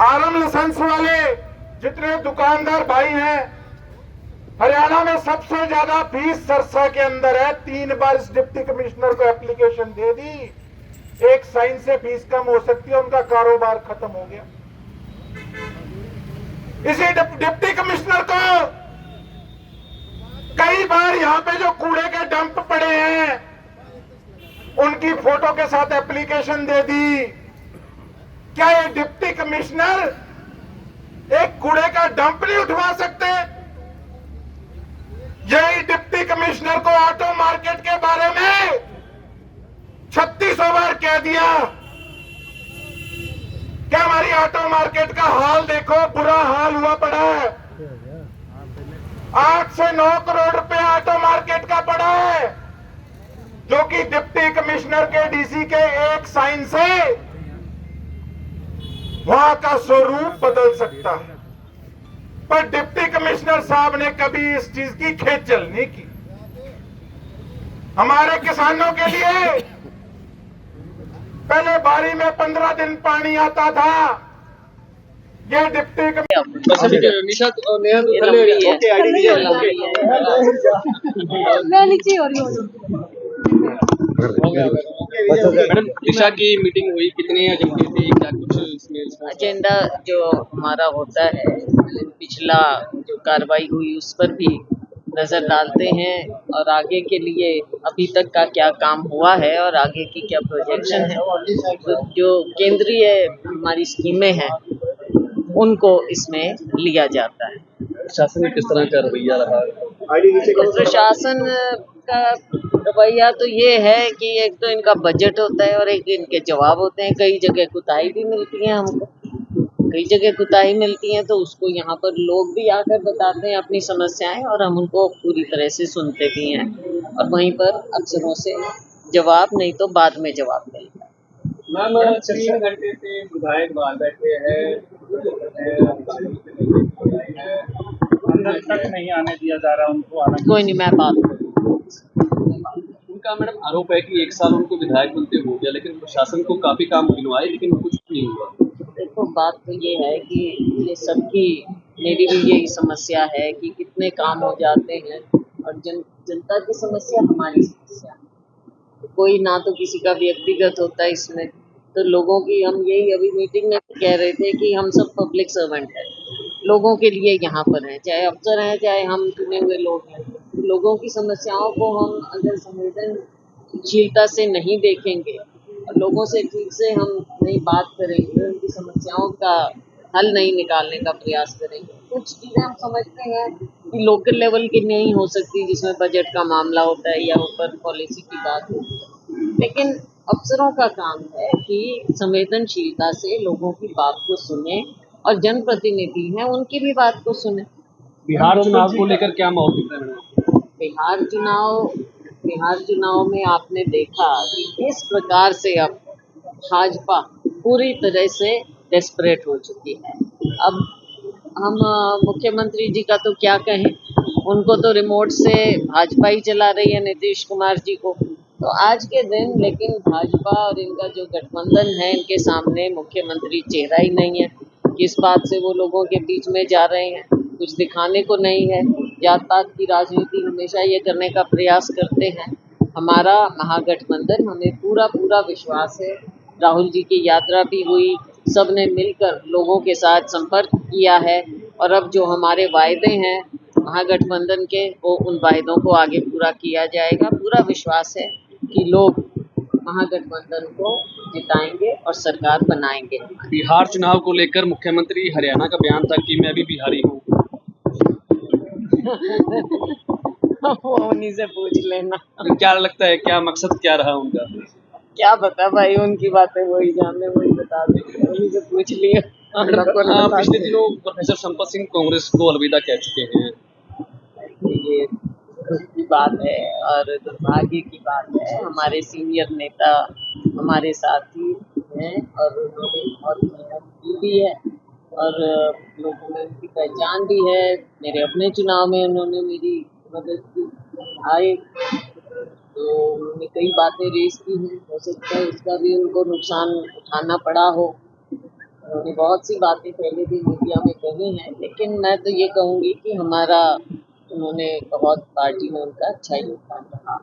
आलम licence वाले जितने दुकानदार भाई हैं, हरियाणा में सबसे ज्यादा फीस सरसा के अंदर है। 3 बार इस डिप्टी कमिश्नर को एप्लीकेशन दे दी, एक साइन से फीस कम हो सकती है, उनका कारोबार खत्म हो गया। इसी डिप्टी कमिश्नर को कई बार यहां पे जो कूड़े के डंप पड़े हैं उनकी फोटो के साथ एप्लीकेशन दे दी। क्या ये डिप्टी कमिश्नर एक कूड़े का डंप नहीं उठवा सकते? यही डिप्टी कमिश्नर को ऑटो मार्केट के बारे में 3600 बार कह दिया। क्या हमारी ऑटो मार्केट का हाल देखो, बुरा हाल हुआ पड़ा है। 8 से 9 करोड़ रुपए ऑटो मार्केट का पड़ा है, जो कि डिप्टी कमिश्नर के डीसी के एक साइन से वहां का स्वरूप बदल सकता है। पर डिप्टी कमिश्नर साहब ने कभी इस चीज की खेचल नहीं की। हमारे किसानों के लिए पहले बारी में 15 दिन पानी आता था। ये डिप्टी मैडम दिशा की मीटिंग हुई, कितनी एजेंडे थी, क्या कुछ इसमें एजेंडा जो हमारा होता है, पिछला जो कार्रवाई हुई उस पर भी नजर डालते हैं और आगे के लिए अभी तक का क्या काम हुआ है और आगे की क्या प्रोजेक्शन है। तो जो केंद्रीय हमारी स्कीमें हैं उनको इसमें लिया जाता है। प्रशासन में किस तरह का रवैया रहा? प्रशासन का रवैया तो ये है कि एक तो इनका बजट होता है और एक इनके जवाब होते हैं। कई जगह कुताही भी मिलती है हमको, कई जगह कुताही मिलती है, तो उसको यहाँ पर लोग भी आकर बताते हैं अपनी समस्याएं और हम उनको पूरी तरह से सुनते भी हैं और वहीं पर अफसरों से जवाब, नहीं तो बाद में जवाब मिलता है। मैम 3 घंटे से विधायक बाहर बैठे हैं, अंदर तक नहीं आने दिया जा रहा उनको। कोई नहीं, मैं बात उनका मैडम आरोप है कि 1 साल उनको विधायक बनते हो गया, लेकिन प्रशासन को काफी काम गिनवाए लेकिन कुछ नहीं हुआ। देखो, बात तो ये है कि ये सबकी, मेरी भी यही समस्या है कि कितने काम हो जाते हैं और जनता की समस्या हमारी समस्या है। कोई ना तो किसी का व्यक्तिगत होता है इसमें, तो लोगों की, हम यही अभी मीटिंग में कह रहे थे कि हम सब पब्लिक सर्वेंट हैं, लोगों के लिए यहाँ पर हैं, चाहे अफसर हैं चाहे हम चुने हुए लोग हैं। लोगों की समस्याओं को हम अगर संवेदनशीलता से नहीं देखेंगे और लोगों से ठीक से हम नहीं बात करेंगे, उनकी समस्याओं का हल नहीं निकालने का प्रयास करेंगे, कुछ चीज़ें हम समझते हैं कि लोकल लेवल की नहीं हो सकती, जिसमें बजट का मामला होता है या ऊपर पॉलिसी की बात होती है, लेकिन अफसरों का काम है कि संवेदनशीलता से लोगों की बात को सुने और जनप्रतिनिधि हैं उनकी भी बात को सुने। बिहार चुनाव को लेकर क्या माहौल दिख रहा है? बिहार चुनाव में आपने देखा कि किस प्रकार से अब भाजपा पूरी तरह से डेस्परेट हो चुकी है। अब हम मुख्यमंत्री जी का तो क्या कहें, उनको तो रिमोट से भाजपा ही चला रही है, नीतीश कुमार जी को। तो आज के दिन लेकिन भाजपा और इनका जो गठबंधन है, इनके सामने मुख्यमंत्री चेहरा ही नहीं है। किस बात से वो लोगों के बीच में जा रहे हैं, कुछ दिखाने को नहीं है। जात पात की राजनीति हमेशा ये करने का प्रयास करते हैं। हमारा महागठबंधन, हमें पूरा विश्वास है। राहुल जी की यात्रा भी हुई, सब ने मिलकर लोगों के साथ संपर्क किया है और अब जो हमारे वायदे हैं महागठबंधन के, वो उन वायदों को आगे पूरा किया जाएगा। पूरा विश्वास है कि लोग महागठबंधन को जिताएंगे और सरकार बनाएंगे। बिहार चुनाव को लेकर मुख्यमंत्री हरियाणा का बयान था कि मैं भी बिहारी हूँ। वो उन्हीं से पूछ लेना। क्या लगता है, क्या मकसद क्या रहा उनका? क्या पता भाई, उनकी बातें वही जाने, वही बता देंगे, उन्हीं से पूछ लिया। पिछले दिनों प्रोफेसर संपत सिंह कांग्रेस को अलविदा कह चुके हैं। ये दुख की बात है और दुर्भाग्य की बात है। हमारे सीनियर नेता हमारे साथी हैं और उन्होंने बहुत मेहनत की भी है और लोगों में उनकी पहचान भी है। मेरे अपने चुनाव में उन्होंने मेरी मदद की आए, तो उन्होंने कई बातें रेस की हैं, हो सकता है उसका भी उनको नुकसान उठाना पड़ा हो। उन्होंने बहुत सी बातें पहले भी मीडिया में कही हैं, लेकिन मैं तो ये कहूँगी कि हमारा उन्होंने बहुत पार्टी में उनका अच्छा योगदान रहा।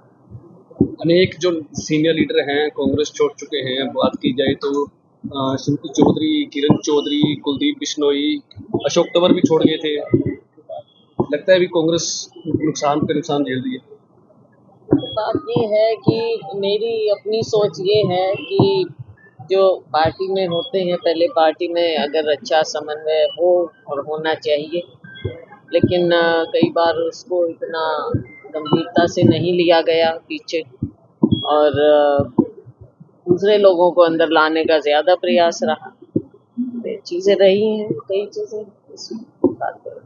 अनेक जो सीनियर लीडर हैं कांग्रेस छोड़ चुके हैं, बात की जाए तो शिंपी चौधरी, किरण चौधरी, कुलदीप बिश्नोई, अशोक तंवर भी छोड़ गए थे। लगता है अभी कांग्रेस नुकसान पे नुकसान झेल रही है। बात ये है कि मेरी अपनी सोच ये है कि जो पार्टी में होते हैं, पहले पार्टी में अगर अच्छा समन्वय हो और होना चाहिए, लेकिन कई बार उसको इतना गंभीरता से नहीं लिया गया पीछे और दूसरे लोगों को अंदर लाने का ज़्यादा प्रयास रहा। ये चीज़ें रही हैं, कई चीज़ें इस बात पर।